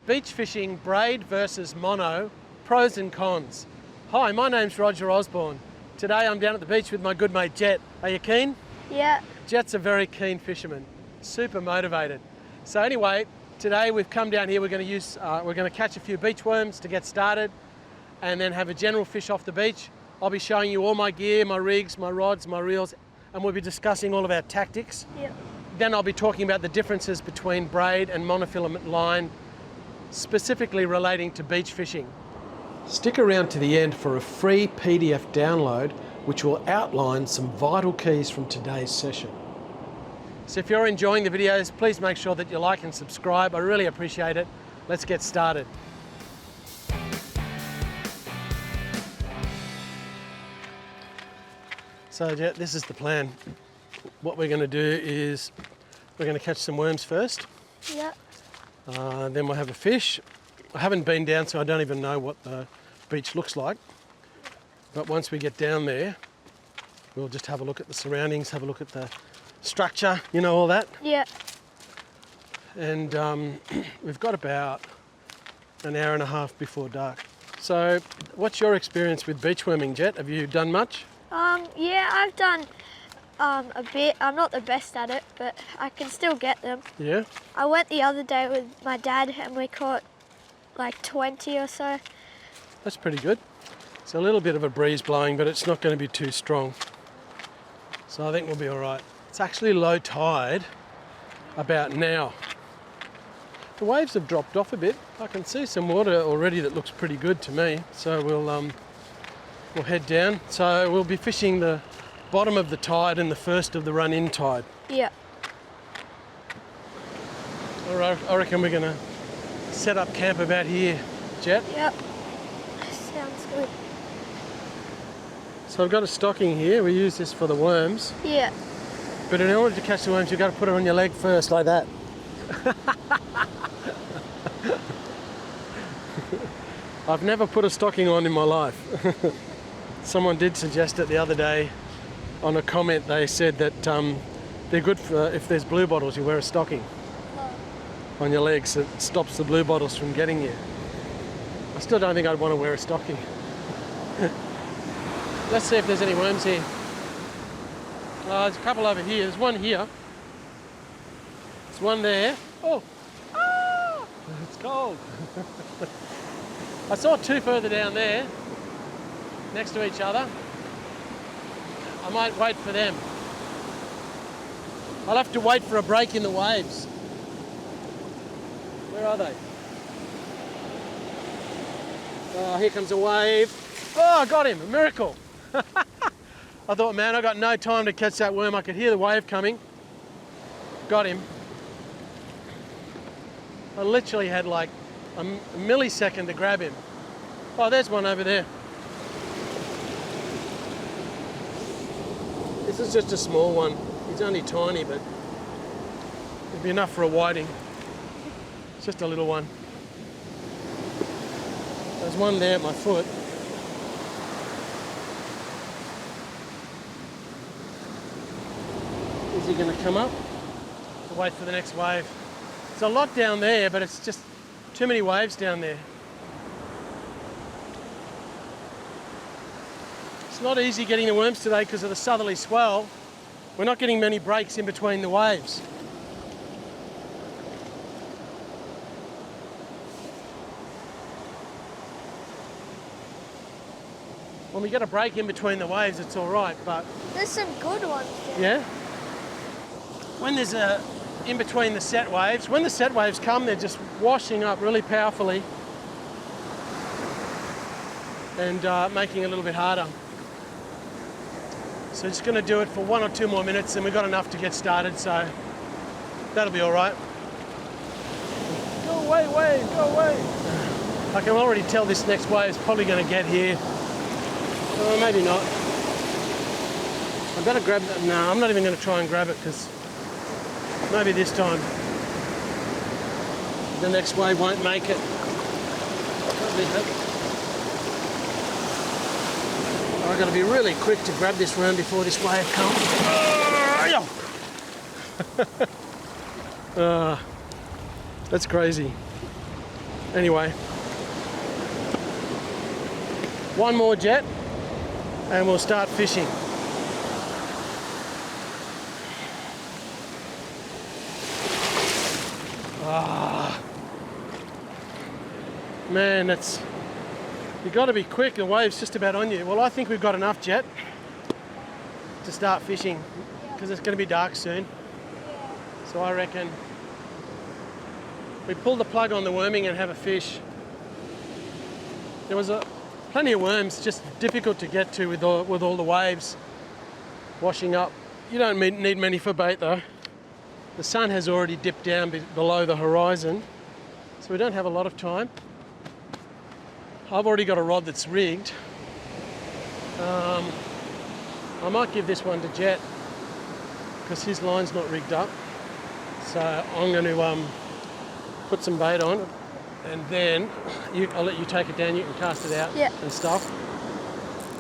Beach fishing, braid versus mono, pros and cons. Hi, my name's Roger Osborne. Today I'm down at the beach with my good mate Jet. Are you keen? Yeah. Jet's a very keen fisherman, super motivated. So anyway, today we've come down here, we're going to catch a few beach worms to get started and then have a general fish off the beach. I'll be showing you all my gear, my rigs, my rods, my reels, and we'll be discussing all of our tactics. Yep. Then I'll be talking about the differences between braid and monofilament line, specifically relating to beach fishing. Stick around to the end for a free PDF download which will outline some vital keys from today's session. So if you're enjoying the videos, please make sure that you like and subscribe. I really appreciate it. Let's get started. So Jet, this is the plan. What we're going to do is we're going to catch some worms first. Yeah. Then we'll have a fish. I haven't been down, so I don't even know what the beach looks like. But once we get down there, we'll just have a look at the surroundings, have a look at the structure, you know, all that. Yeah. And we've got about an hour and a half before dark. So what's your experience with beach worming, Jet? Have you done much? Yeah, I've done a bit. I'm not the best at it, but I can still get them. Yeah? I went the other day with my dad and we caught like 20 or so. That's pretty good. It's a little bit of a breeze blowing, but it's not going to be too strong. So I think we'll be all right. It's actually low tide about now. The waves have dropped off a bit. I can see some water already that looks pretty good to me. So we'll head down. So we'll be fishing the bottom of the tide and the first of the run-in tide. Yeah. All right, I reckon we're going to set up camp about here, Jet. Yep. Sounds good. So I've got a stocking here. We use this for the worms. Yeah. But in order to catch the worms, you've got to put it on your leg first, like that. I've never put a stocking on in my life. Someone did suggest it the other day. On a comment, they said that they're good for if there's blue bottles, you wear a stocking on your legs. It stops the blue bottles from getting you. I still don't think I'd want to wear a stocking. Let's see if there's any worms here. There's a couple over here. There's one here. There's one there. Oh! Ah! It's cold. I saw two further down there, next to each other. I might wait for them. I'll have to wait for a break in the waves. Where are they? Oh, here comes a wave. Oh, I got him, a miracle. I thought, man, I got no time to catch that worm. I could hear the wave coming. Got him. I literally had like a millisecond to grab him. Oh, there's one over there. This is just a small one. He's only tiny, but it'll be enough for a whiting. It's just a little one. There's one there at my foot. Is he going to come up? We'll wait for the next wave. There's a lot down there, but it's just too many waves down there. It's not easy getting the worms today because of the southerly swell. We're not getting many breaks in between the waves. When we get a break in between the waves, it's all right, but... There's some good ones there. Yeah? When there's a in between the set waves, when the set waves come, they're just washing up really powerfully and making it a little bit harder. So just going to do it for 1 or 2 more minutes and we've got enough to get started, so that'll be all right. Go away, wave, go away. I can already tell this next wave is probably going to get here. Maybe not. I better grab that. No, I'm not even going to try and grab it because maybe this time the next wave won't make it. I've got to be really quick to grab this worm before this wave comes. That's crazy. Anyway, one more jet and we'll start fishing. Man, you got to be quick. The wave's just about on you. Well, I think we've got enough jet to start fishing because it's going to be dark soon. So I reckon we pull the plug on the worming and have a fish. There was plenty of worms, just difficult to get to with all the waves washing up. You don't need many for bait though. The sun has already dipped down below the horizon, so we don't have a lot of time. I've already got a rod that's rigged. I might give this one to Jet because his line's not rigged up. So I'm going to put some bait on and then I'll let you take it down, you can cast it out and stuff.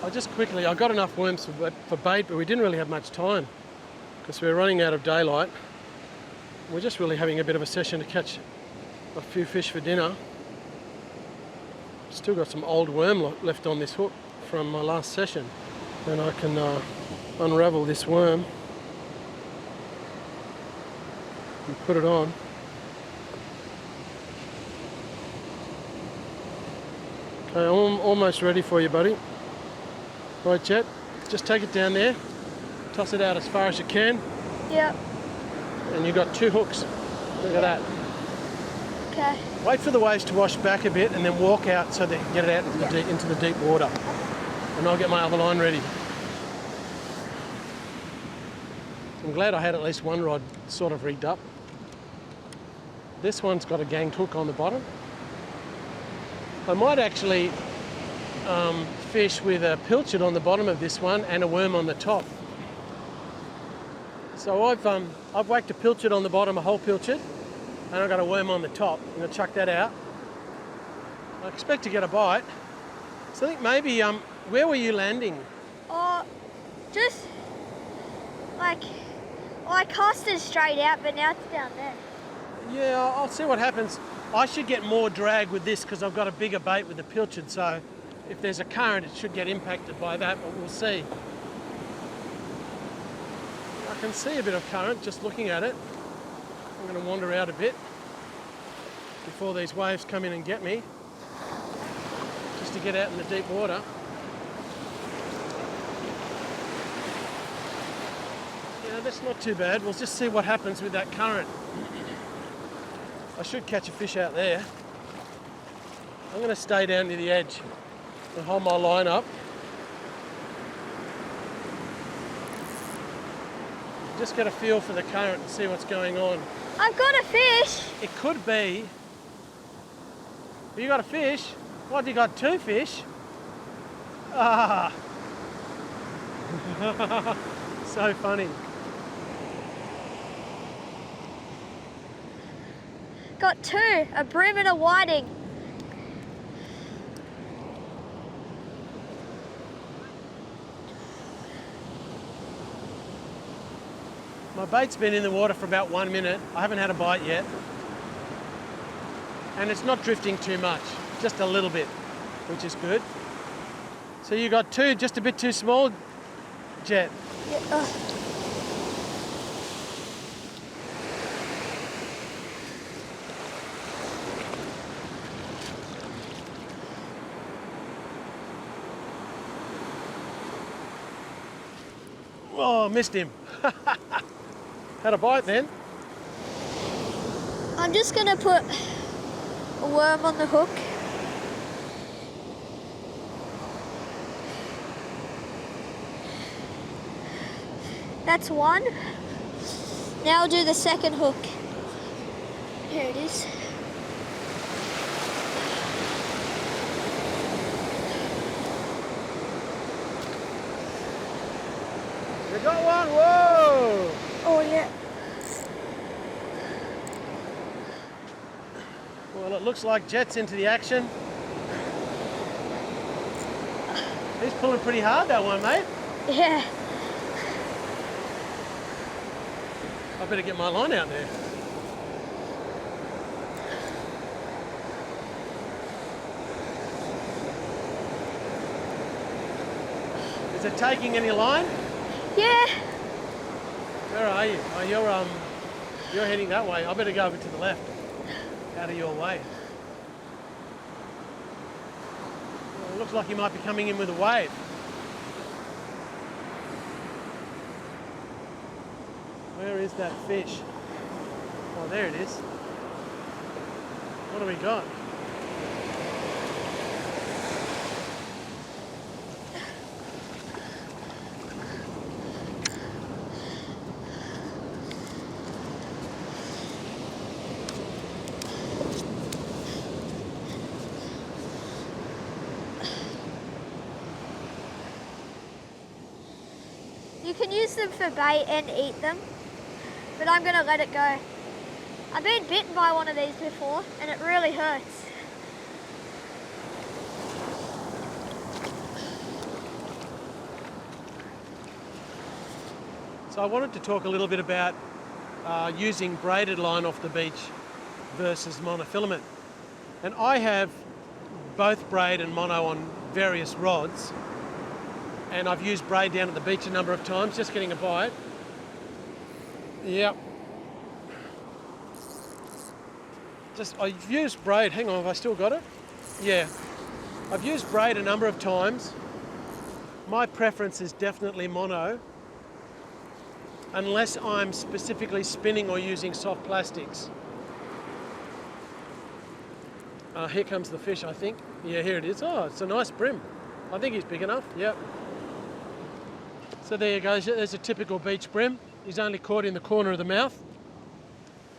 I got enough worms for bait, but we didn't really have much time because we were running out of daylight. We're just really having a bit of a session to catch a few fish for dinner. Still got some old worm left on this hook from my last session. Then I can unravel this worm and put it on. Okay, I'm almost ready for you, buddy. Right, Jet, just take it down there, toss it out as far as you can. Yep. And you've got 2 hooks. Look at that. Okay. Wait for the waves to wash back a bit and then walk out so they can get it out into the deep water. And I'll get my other line ready. I'm glad I had at least one rod sort of rigged up. This one's got a ganged hook on the bottom. I might actually fish with a pilchard on the bottom of this one and a worm on the top. So I've whacked a pilchard on the bottom, a whole pilchard, and I've got a worm on the top. I'm going to chuck that out. I expect to get a bite. So I think maybe, where were you landing? Just like, I cast it straight out, but now it's down there. Yeah, I'll see what happens. I should get more drag with this because I've got a bigger bait with the pilchard, so if there's a current it should get impacted by that, but we'll see. I can see a bit of current just looking at it. I'm going to wander out a bit before these waves come in and get me, just to get out in the deep water. Yeah, that's not too bad. We'll just see what happens with that current. I should catch a fish out there. I'm going to stay down near the edge and hold my line up. Just get a feel for the current and see what's going on. I've got a fish. It could be. You got a fish? What, you got 2 fish? Ah. So funny. Got 2, a brim and a whiting. My bait's been in the water for about 1 minute. I haven't had a bite yet. And it's not drifting too much, just a little bit, which is good. So you got 2, just a bit too small, Jet. Yeah, Oh, missed him. Had a bite then. I'm just gonna put a worm on the hook. That's 1. Now I'll do the second hook. Here it is. You got one, whoa! Oh yeah. Well, it looks like Jet's into the action. He's pulling pretty hard, that one, mate. Yeah. I better get my line out there. Is it taking any line? Yeah. Where are you? Oh, you're heading that way. I better go over to the left, out of your way. Well, it looks like you might be coming in with a wave. Where is that fish? Oh, there it is. What do we got? You can use them for bait and eat them, but I'm gonna let it go. I've been bitten by one of these before and it really hurts. So I wanted to talk a little bit about using braided line off the beach versus monofilament. And I have both braid and mono on various rods, and I've used braid down at the beach a number of times, just getting a bite. Yep. I've used braid, hang on, have I still got it? Yeah. I've used braid a number of times. My preference is definitely mono, unless I'm specifically spinning or using soft plastics. Here comes the fish, I think. Yeah, here it is. Oh, it's a nice brim. I think he's big enough, yep. So there you go, there's a typical beach brim. He's only caught in the corner of the mouth.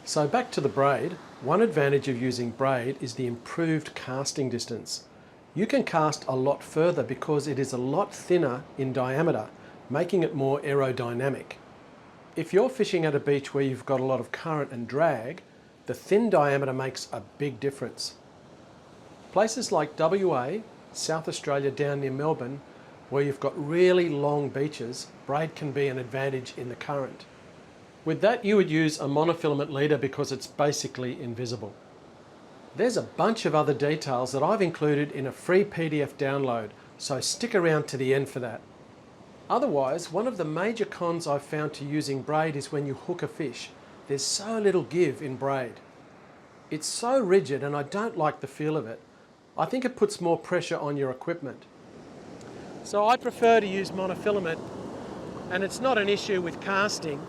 So back to the braid. One advantage of using braid is the improved casting distance. You can cast a lot further because it is a lot thinner in diameter, making it more aerodynamic. If you're fishing at a beach where you've got a lot of current and drag, the thin diameter makes a big difference. Places like WA, South Australia down near Melbourne, where you've got really long beaches, braid can be an advantage in the current. With that, you would use a monofilament leader because it's basically invisible. There's a bunch of other details that I've included in a free PDF download, so stick around to the end for that. Otherwise, one of the major cons I've found to using braid is when you hook a fish. There's so little give in braid. It's so rigid and I don't like the feel of it. I think it puts more pressure on your equipment. So I prefer to use monofilament, and it's not an issue with casting.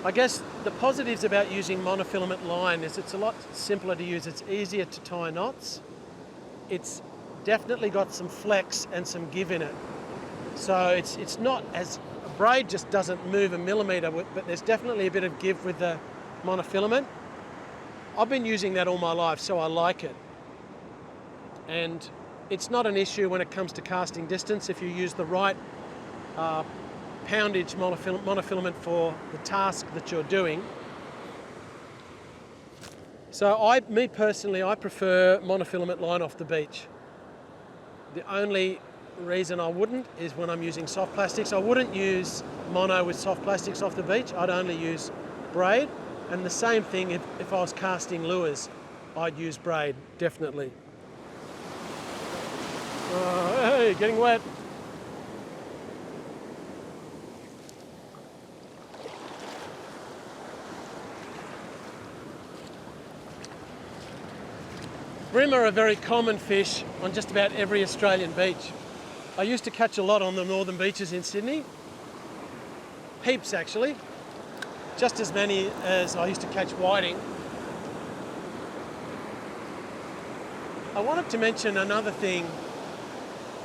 I guess the positives about using monofilament line is it's a lot simpler to use. It's easier to tie knots. It's definitely got some flex and some give in it. So it's not as, braid just doesn't move a millimetre, but there's definitely a bit of give with the monofilament. I've been using that all my life, so I like it. And it's not an issue when it comes to casting distance if you use the right poundage monofilament for the task that you're doing. So me personally, I prefer monofilament line off the beach. The only reason I wouldn't is when I'm using soft plastics. I wouldn't use mono with soft plastics off the beach. I'd only use braid. And the same thing if I was casting lures, I'd use braid, definitely. Hey, getting wet. Brim are a very common fish on just about every Australian beach. I used to catch a lot on the northern beaches in Sydney. Heaps, actually. Just as many as I used to catch whiting. I wanted to mention another thing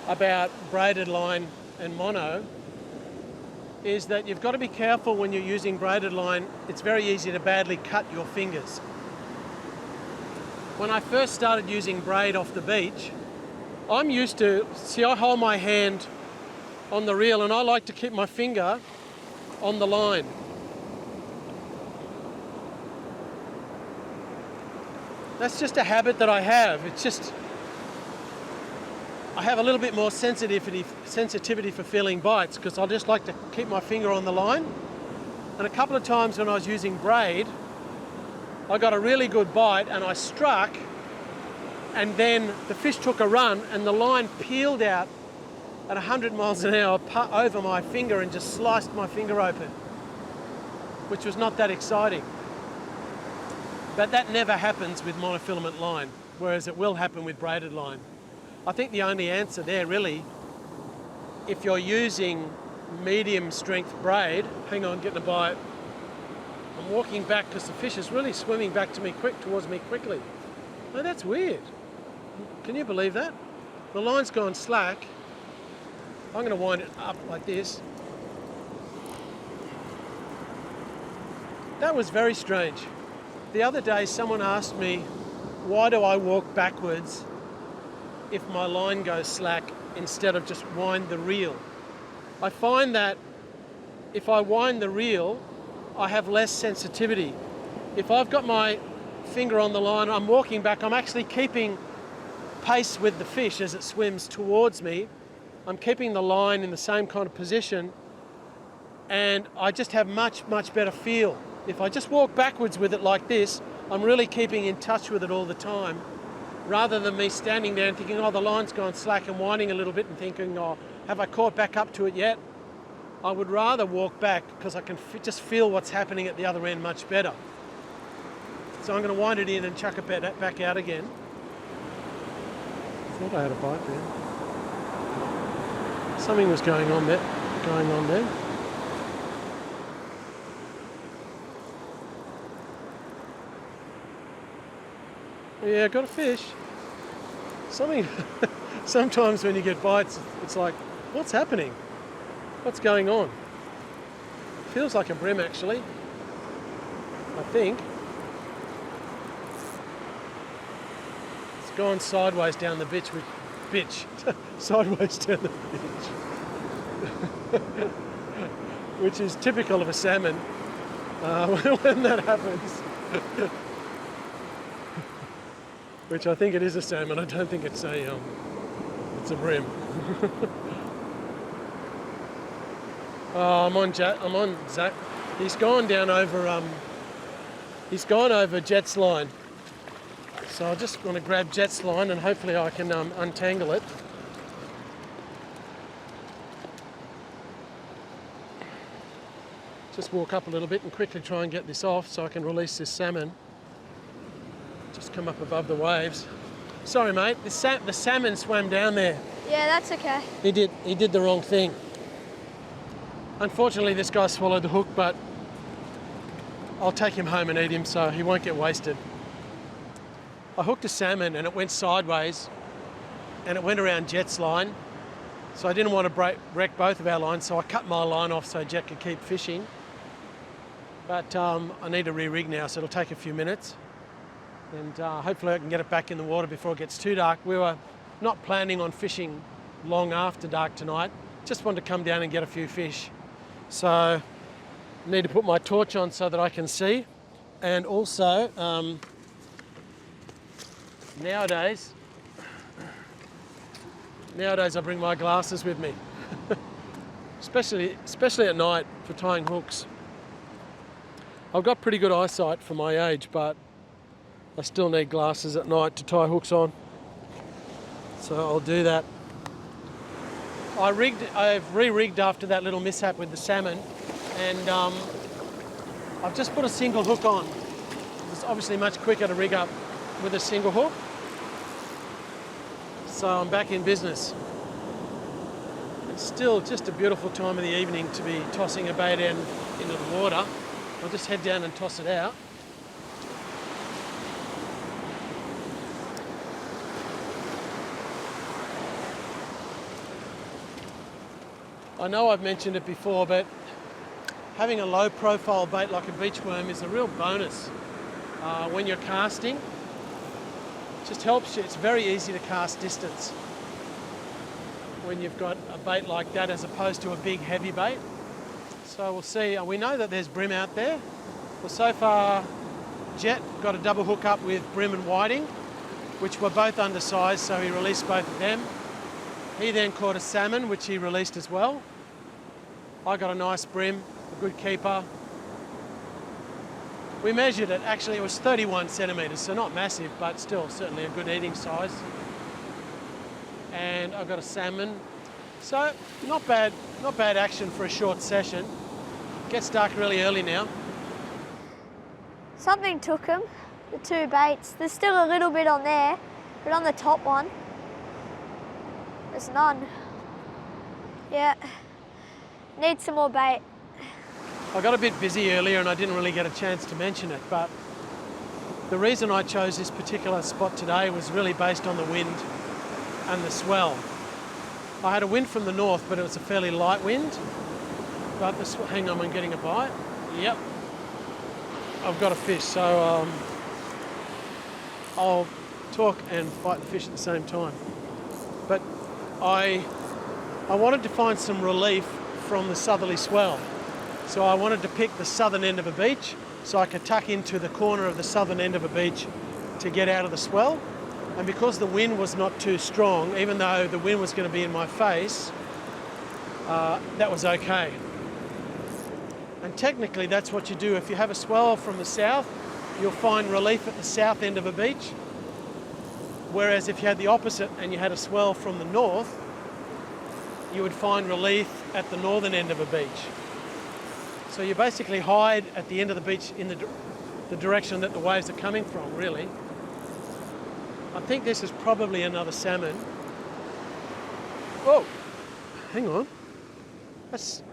about braided line and mono, is that you've got to be careful when you're using braided line. It's very easy to badly cut your fingers. When I first started using braid off the beach, I'm used to, I hold my hand on the reel and I like to keep my finger on the line. That's just a habit that I have. It's just, I have a little bit more sensitivity for feeling bites because I just like to keep my finger on the line. And a couple of times when I was using braid, I got a really good bite and I struck, and then the fish took a run and the line peeled out at 100 miles an hour over my finger and just sliced my finger open, which was not that exciting. But that never happens with monofilament line, whereas it will happen with braided line. I think the only answer there really, if you're using medium strength braid, hang on, getting a bite. I'm walking back because the fish is really swimming back to me towards me quickly. Oh, that's weird. Can you believe that? The line's gone slack. I'm going to wind it up like this. That was very strange. The other day someone asked me, why do I walk backwards if my line goes slack instead of just wind the reel? I find that if I wind the reel, I have less sensitivity. If I've got my finger on the line, I'm walking back, I'm actually keeping pace with the fish as it swims towards me. I'm keeping the line in the same kind of position, and I just have much better feel. If I just walk backwards with it like this, I'm really keeping in touch with it all the time, rather than me standing there and thinking, oh, the line's gone slack, and winding a little bit and thinking, oh, have I caught back up to it yet? I would rather walk back because I can just feel what's happening at the other end much better. So I'm going to wind it in and chuck it back out again. I thought I had a bite there. Something was going on there. Yeah, I got a fish. Sometimes when you get bites, it's like, what's happening? What's going on? Feels like a bream actually, I think. It's gone sideways down the sideways down the beach. Which is typical of a salmon when that happens. Which I think it is a salmon. I don't think it's a bream. I'm on Zach. He's gone over Jet's line. So I just want to grab Jet's line and hopefully I can untangle it. Just walk up a little bit and quickly try and get this off so I can release this salmon. Just come up above the waves. Sorry, mate. The salmon swam down there. Yeah, that's okay. He did the wrong thing. Unfortunately, this guy swallowed the hook, but I'll take him home and eat him so he won't get wasted. I hooked a salmon and it went sideways and it went around Jet's line. So I didn't want to wreck both of our lines, so I cut my line off so Jet could keep fishing. But I need to re-rig now, so it'll take a few minutes. And hopefully I can get it back in the water before it gets too dark. We were not planning on fishing long after dark tonight. Just wanted to come down and get a few fish. So I need to put my torch on so that I can see. And also, nowadays I bring my glasses with me, especially at night for tying hooks. I've got pretty good eyesight for my age, but I still need glasses at night to tie hooks on. So I'll do that. I've re-rigged after that little mishap with the salmon, and I've just put a single hook on. It's obviously much quicker to rig up with a single hook. So I'm back in business. It's still just a beautiful time of the evening to be tossing a bait end into the water. I'll just head down and toss it out. I know I've mentioned it before, but having a low profile bait like a beachworm is a real bonus when you're casting. It just helps you. It's very easy to cast distance when you've got a bait like that as opposed to a big heavy bait. So we'll see. We know that there's bream out there. Well, so far Jet got a double hook up with bream and whiting, which were both undersized, so he released both of them. He then caught a salmon, which he released as well. I got a nice bream, a good keeper. We measured it, actually it was 31 centimetres, so not massive, but still certainly a good eating size. And I got a salmon So not bad action for a short session. Gets dark really early now. Something took them, the two baits. There's still a little bit on there, but on the top one, there's none. Yeah, need some more bait. I got a bit busy earlier and I didn't really get a chance to mention it, but the reason I chose this particular spot today was really based on the wind and the swell. I had a wind from the north, but it was a fairly light wind. But hang on, I'm getting a bite. Yep, I've got a fish, so I'll talk and fight the fish at the same time. But I wanted to find some relief from the southerly swell. So I wanted to pick the southern end of a beach so I could tuck into the corner of the southern end of a beach to get out of the swell. And because the wind was not too strong, even though the wind was going to be in my face, that was okay. And technically that's what you do. If you have a swell from the south, you'll find relief at the south end of a beach. Whereas if you had the opposite and you had a swell from the north, you would find relief at the northern end of a beach. So you basically hide at the end of the beach in the direction that the waves are coming from, really. I think this is probably another salmon. Oh, hang on. That's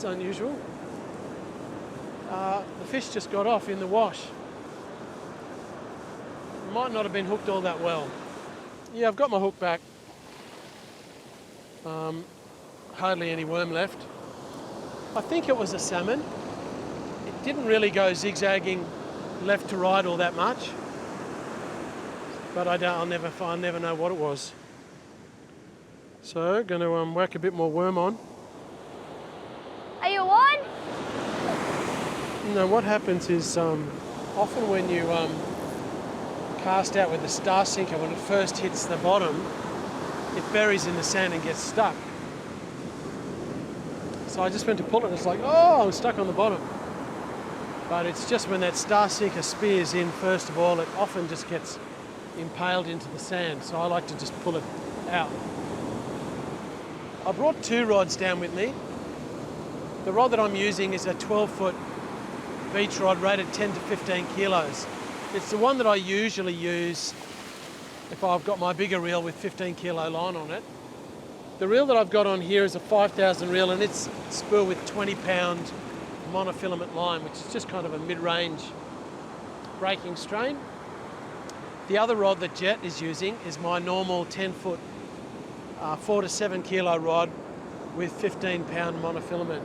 unusual. The fish just got off in the wash. Might not have been hooked all that well. Yeah, I've got my hook back. Hardly any worm left. I think it was a salmon. It didn't really go zigzagging left to right all that much. But I'll never know what it was. So, going to whack a bit more worm on. Are you on? No, what happens is often when you cast out with the star sinker, when it first hits the bottom, it buries in the sand and gets stuck. So I just went to pull it and it's like, oh, I'm stuck on the bottom. But it's just when that star sinker spears in, first of all, it often just gets impaled into the sand. So I like to just pull it out. I brought two rods down with me. The rod that I'm using is a 12-foot beach rod rated 10 to 15 kilos. It's the one that I usually use if I've got my bigger reel with 15 kilo line on it. The reel that I've got on here is a 5,000 reel and it's spool with 20-pound monofilament line, which is just kind of a mid-range breaking strain. The other rod that Jet is using is my normal 10-foot 4 to 7 kilo rod with 15-pound monofilament.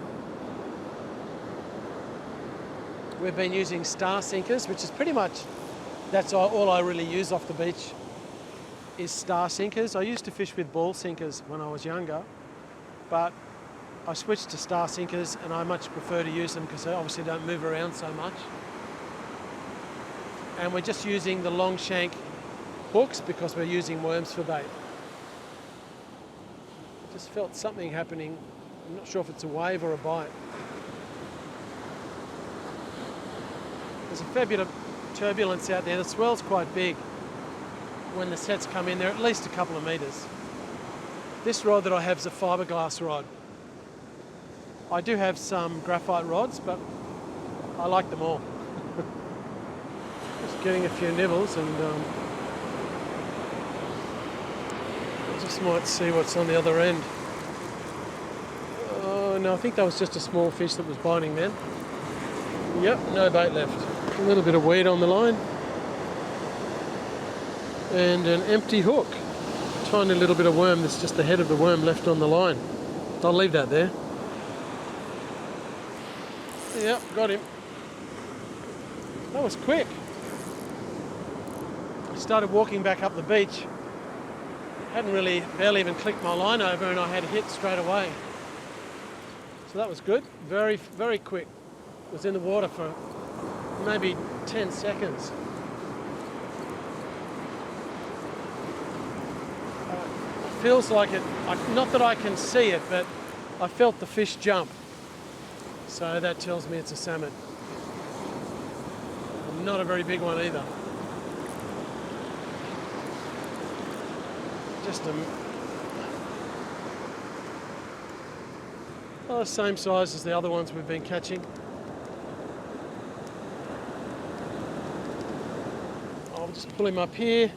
We've been using star sinkers, which is pretty much, that's all I really use off the beach is star sinkers. I used to fish with ball sinkers when I was younger, but I switched to star sinkers and I much prefer to use them because they obviously don't move around so much. And we're just using the long shank hooks because we're using worms for bait. Just felt something happening. I'm not sure if it's a wave or a bite. There's a fair bit of turbulence out there. The swell's quite big. When the sets come in, they're at least a couple of metres. This rod that I have is a fiberglass rod. I do have some graphite rods, but I like them all. Just getting a few nibbles and I just might see what's on the other end. Oh no, I think that was just a small fish that was biting then. Yep, no bait left. A little bit of weed on the line. And an empty hook. Tiny little bit of worm, that's just the head of the worm left on the line. I'll leave that there. Yep, got him. That was quick. I started walking back up the beach. Barely even clicked my line over and I had a hit straight away. So that was good. Very, very quick. Was in the water for maybe 10 seconds. Feels like it, not that I can see it, but I felt the fish jump. So that tells me it's a salmon. Not a very big one either. Just Oh, same size as the other ones we've been catching. I'll just pull him up here.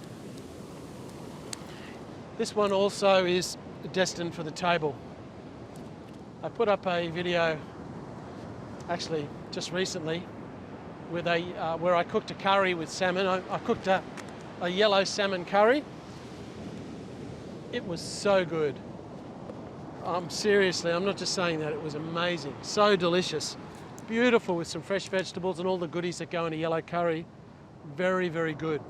This one also is destined for the table. I put up a video, actually just recently, with where I cooked a curry with salmon. I cooked a yellow salmon curry. It was so good. Seriously, I'm not just saying that, it was amazing. So delicious. Beautiful with some fresh vegetables and all the goodies that go in a yellow curry. Very, very good.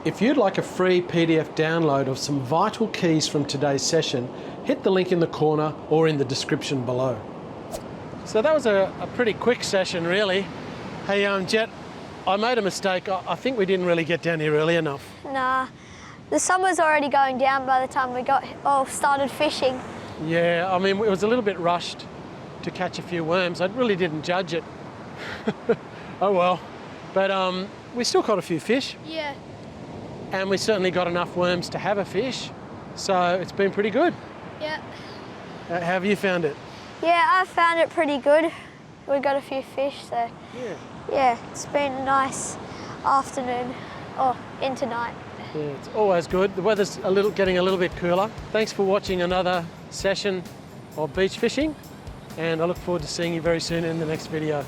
If you'd like a free PDF download of some vital keys from today's session, hit the link in the corner or in the description below. So that was a pretty quick session, really. Hey, Jet, I made a mistake. I think we didn't really get down here early enough. Nah, the sun was already going down by the time we started fishing. Yeah, I mean, it was a little bit rushed to catch a few worms. I really didn't judge it. Oh well. But we still caught a few fish. Yeah. And we certainly got enough worms to have a fish. So it's been pretty good. Yeah. How have you found it? Yeah, I found it pretty good. We got a few fish, so yeah, it's been a nice afternoon or into night. Yeah, it's always good. The weather's getting a little bit cooler. Thanks for watching another session of beach fishing, and I look forward to seeing you very soon in the next video.